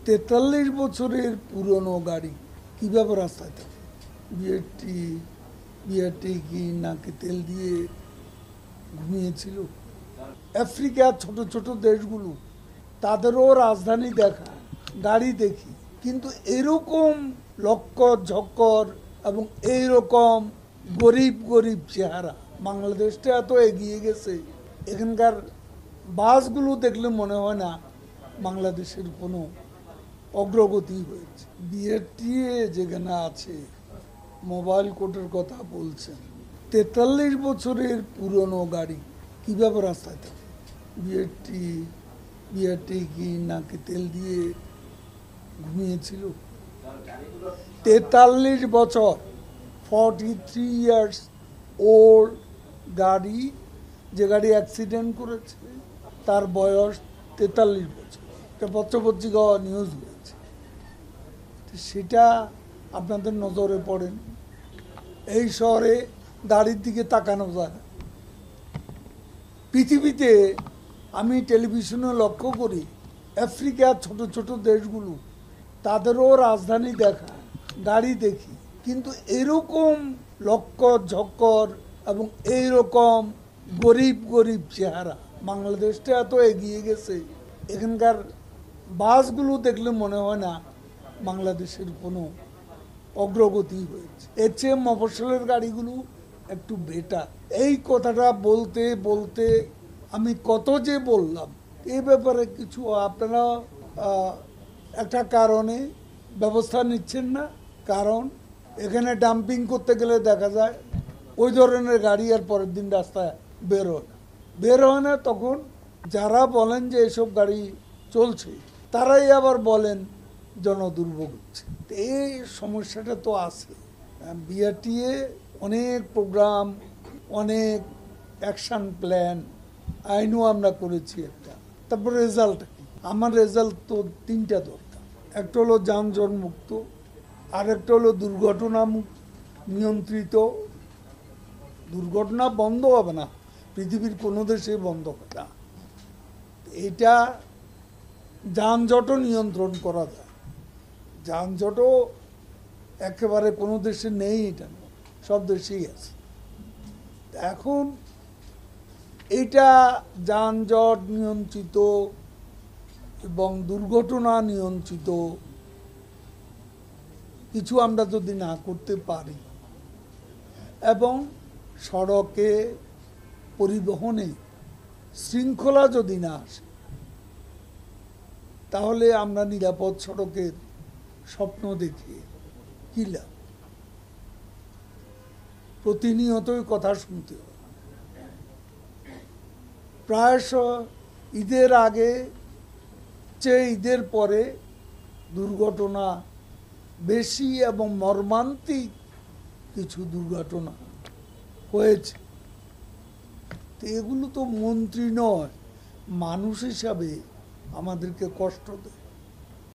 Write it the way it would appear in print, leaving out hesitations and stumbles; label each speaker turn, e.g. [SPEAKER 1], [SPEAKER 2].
[SPEAKER 1] 43 বছরের পুরনো গাড়ি কিভাবে রাস্তায় থাকে? বিআরটি কি নাকে তেল দিয়ে ঘুমিয়েছিল? আফ্রিকার ছোট ছোট দেশগুলো তাদেরও রাজধানী দেখা, গাড়ি দেখি, কিন্তু এরকম লক্কর ঝক্কর এবং এইরকম গরিব গরিব চেহারা। বাংলাদেশটা এত এগিয়ে গেছে, এখানকার বাসগুলো দেখলে মনে হয় না বাংলাদেশের কোনো অগ্রগতি হয়েছে। বিআরটিএ যেখানে আছে, মোবাইল কোর্টের কথা বলছেন, 43 বছরের পুরনো গাড়ি কিভাবে রাস্তায় থাকে? বিআরটি কি নাকে তেল দিয়ে ঘুমিয়েছিল? 43 বছর, 43 ইয়ার্স ওল্ড গাড়ি, যে গাড়ি অ্যাক্সিডেন্ট করেছে তার বয়স 43 বছর। একটা পত্রপত্রিকা নিউজ হয়েছে, সেটা আপনাদের নজরে পড়েন। এই শহরে গাড়ির দিকে তাকানো যায় না। পৃথিবীতে আমি টেলিভিশনে লক্ষ্য করি, আফ্রিকার ছোট ছোট দেশগুলো তাদেরও রাজধানী দেখা, গাড়ি দেখি, কিন্তু এরকম লক্কর ঝক্কর এবং এইরকম গরিব গরিব চেহারা। বাংলাদেশটা এত এগিয়ে গেছে, এখানকার বাসগুলো দেখলে মনে হয় না বাংলাদেশের কোনো অগ্রগতি হয়েছে। এর চেয়ে মফস্বলের গাড়িগুলো একটু বেটার। এই কথাটা বলতে বলতে আমি কত যে বললাম। এই ব্যাপারে কিছু আপনারা একটা কারণে ব্যবস্থা নিচ্ছেন না। কারণ এখানে ডাম্পিং করতে গেলে দেখা যায় ওই ধরনের গাড়ি আর পরের দিন রাস্তায় বের হয় না। তখন যারা বলেন যে এসব গাড়ি চলছে, তারাই আবার বলেন জনদুর্ভোগ হচ্ছে। এই সমস্যাটা তো আছে। বিআরটিএ অনেক প্রোগ্রাম, অনেক অ্যাকশন প্ল্যান, আইনও আমরা করেছি একটা। তারপর রেজাল্ট, আমার রেজাল্ট তো 3টা দরকার। একটা হলো যানজট মুক্ত, আরেকটা হলো দুর্ঘটনা নিয়ন্ত্রিত। দুর্ঘটনা বন্ধ হবে না, পৃথিবীর কোনো দেশে বন্ধ হবে না। এটা যানজটও নিয়ন্ত্রণ করা যায়। যানজটও একেবারে কোনো দেশে নেই, এটা সব দেশেই আছে। এখন এটা যানজট নিয়ন্ত্রিত এবং দুর্ঘটনা নিয়ন্ত্রিত কিছু আমরা যদি না করতে পারি এবং সড়কে পরিবহনে শৃঙ্খলা যদি না আসে, তাহলে আমরা নিরাপদ সড়কের স্বপ্ন দেখি কি লাভ? প্রতিনিয়তই কথা শুনতে হয়। প্রায়শ ঈদের আগে চেয়ে ঈদের পরে দুর্ঘটনা বেশি এবং মর্মান্তিক কিছু দুর্ঘটনা হয়েছে। তো এগুলো তো মন্ত্রী নয়, মানুষ হিসাবে আমাদেরকে কষ্ট দেয়।